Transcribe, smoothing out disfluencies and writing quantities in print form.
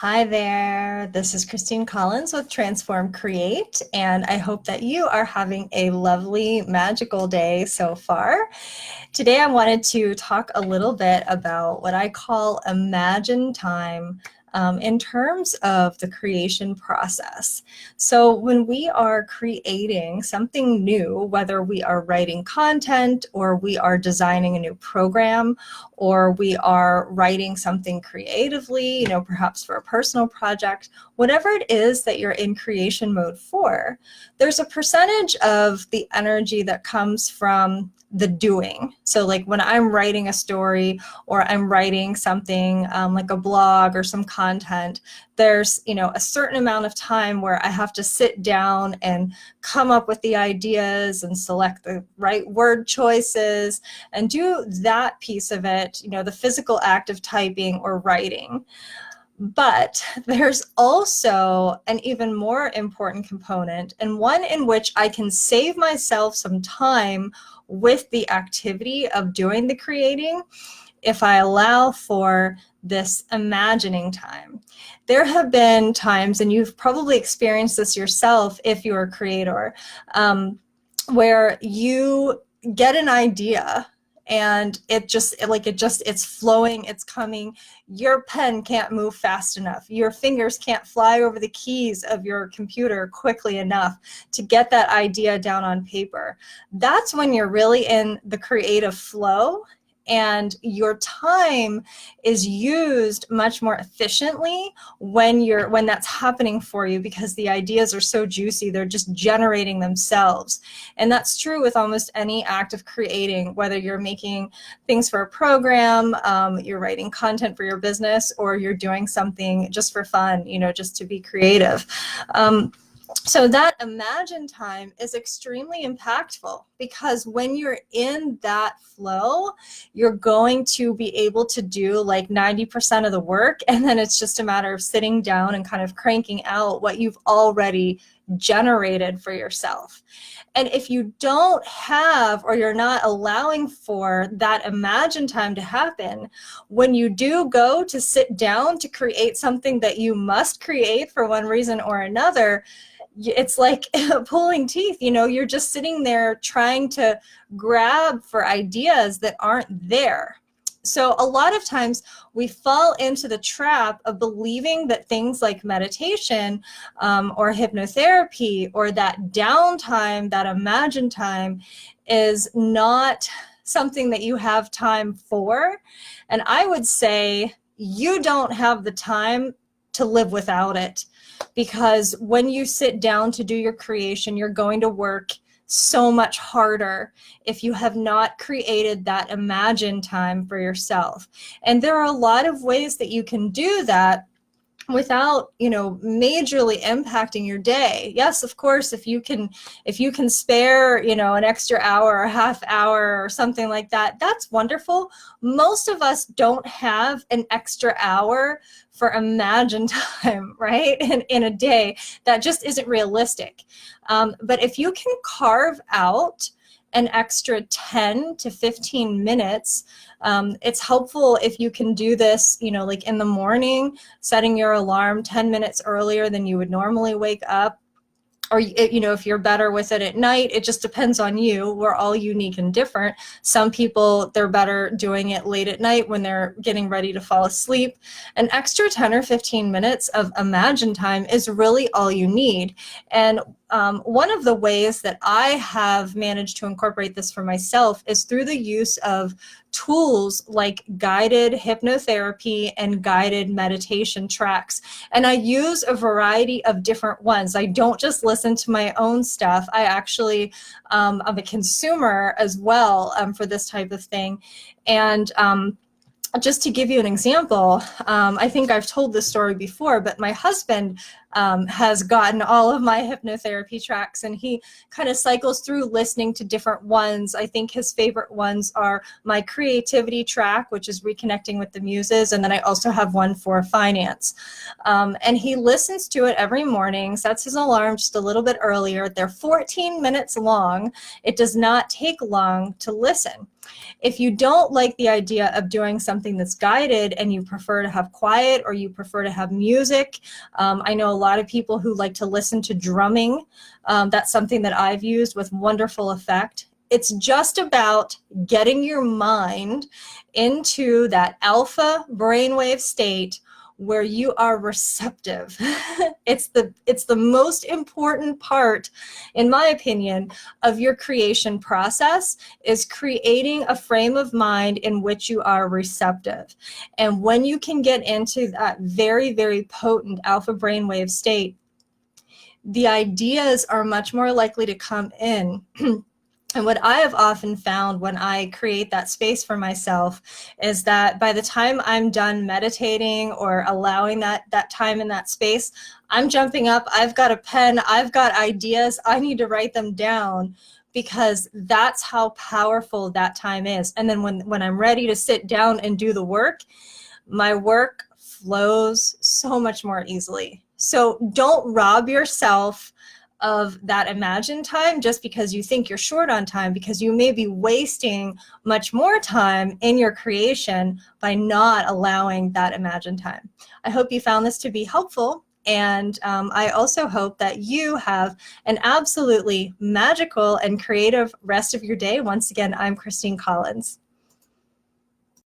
Hi there, this is Christine Collins with Transform Create, and I hope that you are having a lovely, magical day so far. Today I wanted to talk a little bit about what I call imagine time in terms of the creation process. So when we are creating something new, whether we are writing content or we are designing a new program or we are writing something creatively, perhaps for a personal project, whatever it is that you're in creation mode for, there's a percentage of the energy that comes from the doing. So like when I'm writing a story or I'm writing something like a blog or some content, there's a certain amount of time where I have to sit down and come up with the ideas and select the right word choices and do that piece of it, the physical act of typing or writing. But there's also an even more important component, and one in which I can save myself some time with the activity of doing the creating if I allow for this imagining time. There have been times, and you've probably experienced this yourself if you're a creator, where you get an idea and it's flowing, it's coming. Your pen can't move fast enough. Your fingers can't fly over the keys of your computer quickly enough to get that idea down on paper. That's when you're really in the creative flow, and your time is used much more efficiently when that's happening for you, because the ideas are so juicy, they're just generating themselves. And that's true with almost any act of creating, whether you're making things for a program, you're writing content for your business, or you're doing something just for fun, just to be creative. So that imagine time is extremely impactful, because when you're in that flow, you're going to be able to do like 90% of the work, and then it's just a matter of sitting down and kind of cranking out what you've already generated for yourself. And if you don't have, or you're not allowing for that imagine time to happen, when you do go to sit down to create something that you must create for one reason or another, it's like pulling teeth. You're just sitting there trying to grab for ideas that aren't there. So a lot of times we fall into the trap of believing that things like meditation or hypnotherapy or that downtime, that imagine time, is not something that you have time for. And I would say you don't have the time to live without it, because when you sit down to do your creation, you're going to work so much harder if you have not created that imagine time for yourself. And there are a lot of ways that you can do that without majorly impacting your day. Yes, of course, if you can spare an extra hour or half hour or something like that, that's wonderful. Most of us don't have an extra hour for imagine time, right, in a day. That just isn't realistic. But if you can carve out an extra 10 to 15 minutes. It's helpful if you can do this, like in the morning, setting your alarm 10 minutes earlier than you would normally wake up. Or, if you're better with it at night, it just depends on you. We're all unique and different. Some people, they're better doing it late at night when they're getting ready to fall asleep. An extra 10 or 15 minutes of imagine time is really all you need. And one of the ways that I have managed to incorporate this for myself is through the use of tools like guided hypnotherapy and guided meditation tracks. And I use a variety of different ones. I don't just listen to my own stuff. I actually am a consumer as well for this type of thing. And just to give you an example, I think I've told this story before, but my husband has gotten all of my hypnotherapy tracks, and he kind of cycles through listening to different ones. I think his favorite ones are my creativity track, which is reconnecting with the muses, and then I also have one for finance. And he listens to it every morning, sets his alarm just a little bit earlier. They're 14 minutes long. It does not take long to listen. If you don't like the idea of doing something something that's guided and you prefer to have quiet or you prefer to have music. I know a lot of people who like to listen to drumming. That's something that I've used with wonderful effect. It's just about getting your mind into that alpha brainwave state where you are receptive. It's the most important part, in my opinion, of your creation process, is creating a frame of mind in which you are receptive. And when you can get into that very, very potent alpha brainwave state, the ideas are much more likely to come in. And what I have often found when I create that space for myself is that by the time I'm done meditating or allowing that time in that space, I'm jumping up, I've got a pen, I've got ideas, I need to write them down, because that's how powerful that time is. And then when I'm ready to sit down and do the work, my work flows so much more easily. So don't rob yourself of that imagined time just because you think you're short on time, because you may be wasting much more time in your creation by not allowing that imagined time. I hope you found this to be helpful. And I also hope that you have an absolutely magical and creative rest of your day. Once again, I'm Christine Collins.